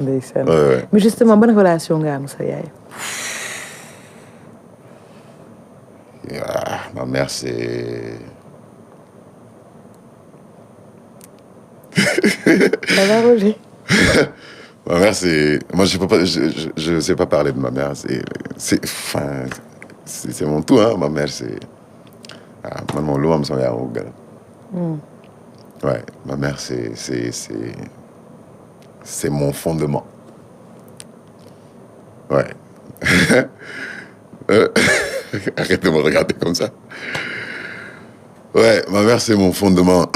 ndeysaan. Ouais. Mais justement bonne relation nga am sa yaay. Ah, ma mère, c'est... Ça va, Roger? Ma mère, c'est... Moi, je sais pas parler de ma mère. Enfin, c'est mon tout, hein. Ma mère, c'est... Ah, man, mon loup, son yaay, ouais, ma mère, c'est mon fondement. Ouais. Arrête de me regarder comme ça. Ouais, ma mère, c'est mon fondement.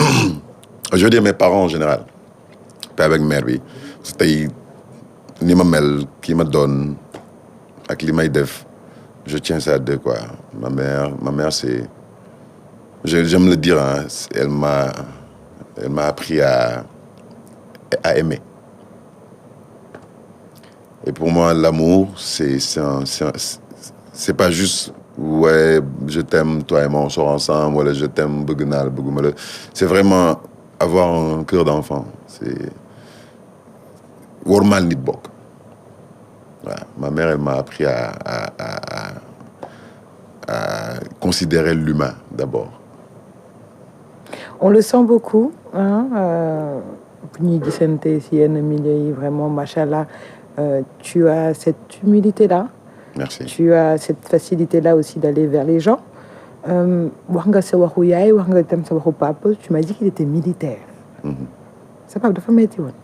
Je veux dire mes parents en général. Pas avec mère, oui. C'était ni ma mère qui me donne, avec li may def. Je tiens ça à deux, quoi. Ma mère, c'est... J'aime le dire, hein, elle m'a appris à aimer. Et pour moi, l'amour, c'est pas juste, ouais, je t'aime, toi et moi, on sort ensemble, voilà, je t'aime, bëgg naa la, bëgguma la. C'est vraiment avoir un cœur d'enfant. C'est wormaal nit bokk. Voilà. Ma mère, elle m'a appris à considérer l'humain d'abord. On le sent beaucoup, hein. Bu ñuy gisante si yenn milieu yi vraiment machallah. Tu as cette humilité-là. Merci. Tu as cette facilité-là aussi d'aller vers les gens. Wax nga sa waxu yaay, wax nga tam sa waxu papa. Tu m'as dit qu'il était militaire. Sa papa dafa metti woon.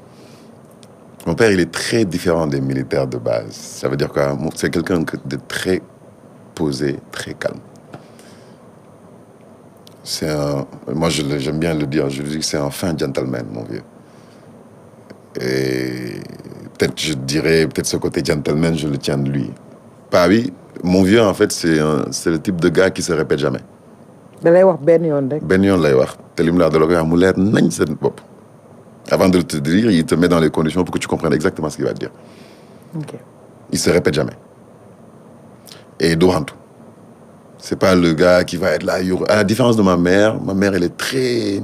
Mon père, il est très différent des militaires de base. Ça veut dire que c'est quelqu'un de très posé, très calme. Moi, j'aime bien le dire, je dis que c'est un fin gentleman, mon vieux. Et peut-être, je dirais, peut-être ce côté gentleman, je le tiens de lui. Pas oui, mon vieux, en fait, c'est le type de gars qui se répète jamais. Da lay wax benn yoon rek. Benn yoon lay wax, te lim laa da la koy wax mu leer nañ seen bopp. Avant de te dire, il te met dans les conditions pour que tu comprennes exactement ce qu'il va te dire. Ok. Il se répète jamais. Et doxantu. C'est pas le gars qui va être là. À la différence de ma mère, elle est très...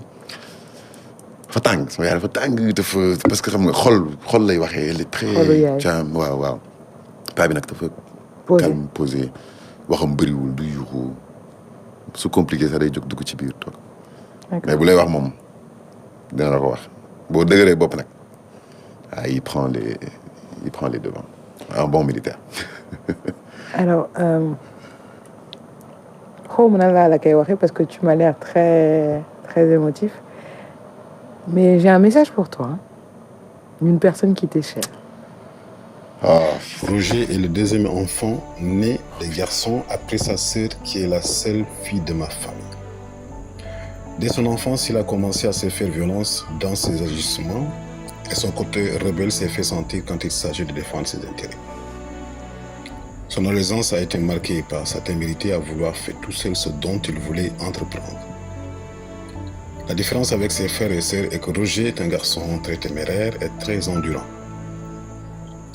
dafa tàng sama yaay dafa tàng dafa parce que xam nga xol lay waxee elle est très... waaw. Paa bi nag dafa calme, posé. Waxam bëriwul du yuuxu. Su compliqué sax day jóg dugg ci biir toog. Mais bu lay wax moom dina la ko wax. Boo dëgëree bopp nag il prend les devants. Un bon militaire. Alors, xawma nan laa la koy waxee parce que tu m'as l'air très très émotif. Mais j'ai un message pour toi, hein, d'une personne qui t'est chère. Roger est le deuxième enfant né des garçons après sa sœur qui est la seule fille de ma famille. Dès son enfance, il a commencé à se faire violence dans ses agissements et son côté rebelle s'est fait sentir quand il s'agit de défendre ses intérêts. Son adolescence a été marquée par sa timidité à vouloir faire tout seul ce dont il voulait entreprendre. La différence avec ses frères et sœurs est que Roger est un garçon très téméraire et très endurant.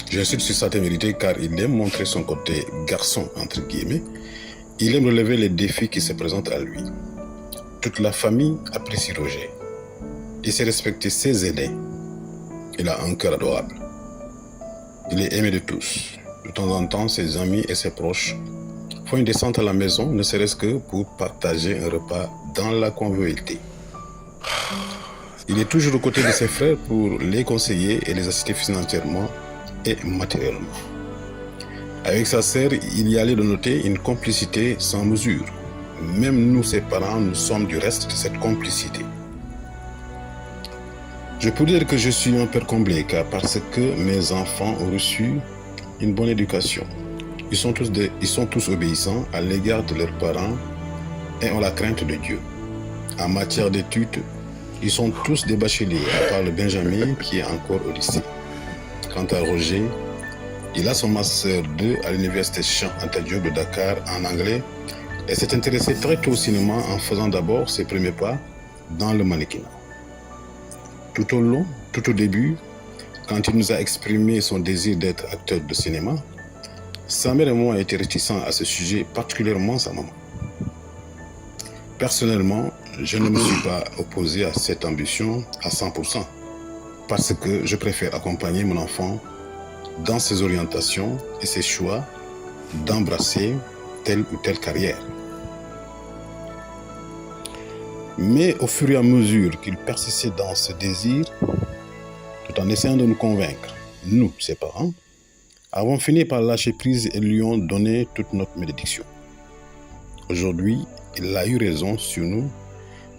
J'insiste sur sa témérité car il aime montrer son côté garçon, entre guillemets. Il aime relever les défis qui se présentent à lui. Toute la famille apprécie Roger. Il sait respecter ses aînés. Il a un cœur adorable. Il est aimé de tous. De temps en temps, ses amis et ses proches font une descente à la maison, ne serait-ce que pour partager un repas dans la convivialité. Il est toujours aux côtés de ses frères pour les conseiller et les assister financièrement et matériellement. Avec sa sœur, il y allait de noter une complicité sans mesure. Même nous, ses parents, nous sommes du reste de cette complicité. Je peux dire que je suis un père comblé car parce que mes enfants ont reçu une bonne éducation. Ils sont tous obéissants à l'égard de leurs parents et ont la crainte de Dieu. En matière d'études, ils sont tous des bacheliers, à part le Benjamin qui est encore au lycée. Quant à Roger, il a son master 2 à l'université Cheikh Anta Diop de Dakar en anglais et s'est intéressé très tôt au cinéma en faisant d'abord ses premiers pas dans le mannequinat. Tout au début, quand il nous a exprimé son désir d'être acteur de cinéma, sa mère et moi étaient réticents à ce sujet, particulièrement sa maman. Personnellement, je ne me suis pas opposé à cette ambition à 100%, parce que je préfère accompagner mon enfant dans ses orientations et ses choix d'embrasser telle ou telle carrière. Mais au fur et à mesure qu'il persistait dans ce désir, tout en essayant de nous convaincre, nous, ses parents, avons fini par lâcher prise et lui ont donné toute notre bénédiction. Aujourd'hui, il a eu raison sur nous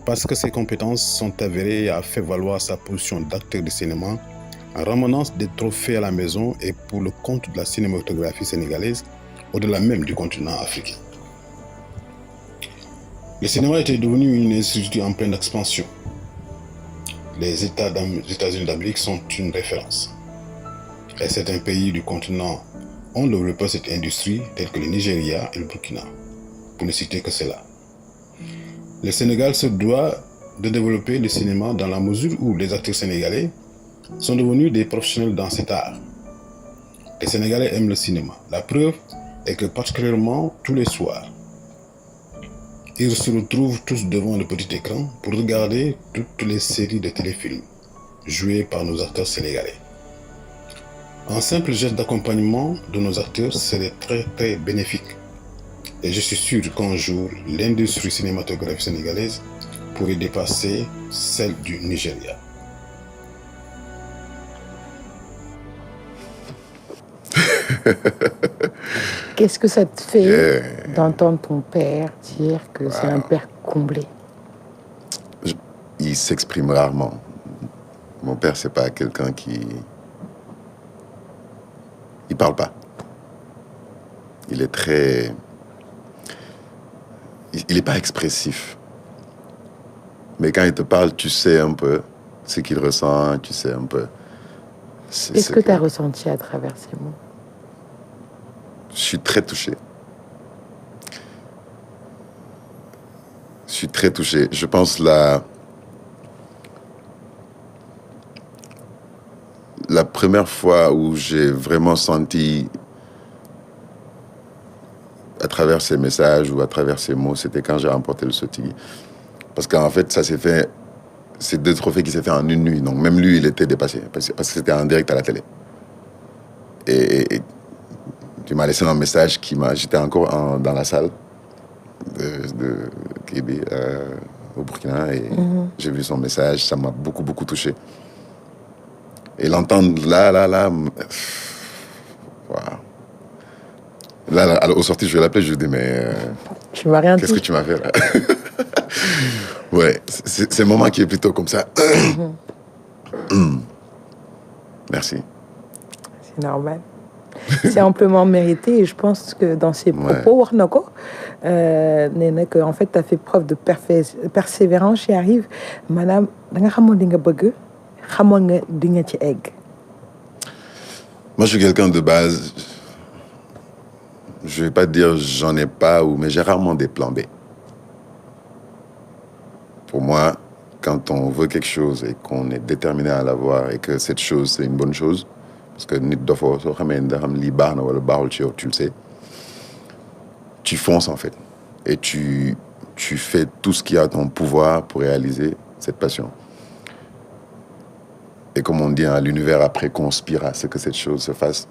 parce que ses compétences sont avérées et a fait valoir sa position d'acteur de cinéma en ramenant des trophées à la maison et pour le compte de la cinématographie sénégalaise, au-delà même du continent africain. Le cinéma était devenu une industrie en pleine expansion. Les États-Unis d'Amérique sont une référence. Et certains pays du continent ont développé cette industrie, tels que le Nigeria et le Burkina, pour ne citer que cela. Le Sénégal se doit de développer le cinéma dans la mesure où les acteurs sénégalais sont devenus des professionnels dans cet art. Les Sénégalais aiment le cinéma. La preuve est que particulièrement tous les soirs, ils se retrouvent tous devant le petit écran pour regarder toutes les séries de téléfilms jouées par nos acteurs sénégalais. Un simple geste d'accompagnement de nos acteurs serait très très bénéfique. Et je suis sûr qu'un jour, l'industrie cinématographique sénégalaise pourrait dépasser celle du Nigeria. Qu'est-ce que ça te fait d'entendre ton père dire que c'est un père comblé? Il s'exprime rarement. Mon père, c'est pas quelqu'un qui... Il parle pas. Il est très... Il est pas expressif. Mais quand il te parle, tu sais un peu ce qu'il ressent, tu sais un peu... Qu'est-ce que tu as ressenti à travers ces mots? Je suis très touché. Je suis très touché. Je pense la première fois où j'ai vraiment senti à travers ces messages ou à travers ces mots, c'était quand j'ai remporté le Sotigi. Parce qu'en fait, ça s'est fait... C'est 2 trophées qui s'est fait en une nuit. Donc même lui, il était dépassé. Parce que c'était en direct à la télé. Et tu m'as laissé un message j'étais encore dans la salle de Kébé au Burkina et j'ai vu son message, ça m'a beaucoup, beaucoup touché. Et l'entendre là, wow. Là, au sorti, je vais l'appeler, je lui dis, mais tu m'as rien qu'est-ce dit. que tu m'as fait là? Ouais, c'est un moment qui est plutôt comme ça. Merci. C'est normal. C'est amplement mérité et je pense que dans ses propos, wax na ko nee na que en fait tu as fait preuve de persévérance y arrive maanaam da nga xamoon di nga bëgg xamoon nga di nga ci egg. Moi, je suis quelqu'un de base, je vais pas dire j'en ai pas, mais j'ai rarement des plans B. Pour moi, quand on veut quelque chose et qu'on est déterminé à l'avoir et que cette chose, c'est une bonne chose, parce que nit dofo soo xamee ne xam lii baax na wala baaxul ci yow, tu le sais, tu fonces en fait et tu fais tout ce qui est à ton pouvoir pour réaliser cette passion. Et comme on dit, hein, l'univers après conspire à ce que cette chose se fasse.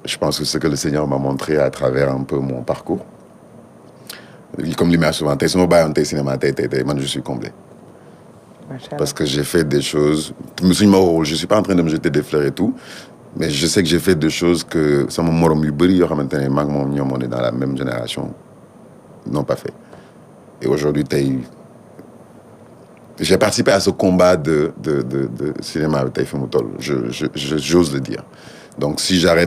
Je pense que ce que le Seigneur m'a montré à travers un peu mon parcours, comme il m'a souvent dit, cinéma, moi je suis comblé. Parce que j'ai fait des choses, je ne suis pas en train de me jeter des fleurs et tout, mais je sais que j'ai fait des choses que ça m'a morom yu bari yo xamantene mag mom ñom on est dans la même génération n'ont pas fait. Et aujourd'hui j'ai participé à ce combat de cinéma avec Taïfé Moutol, j'ose le dire. Donc si j'arrête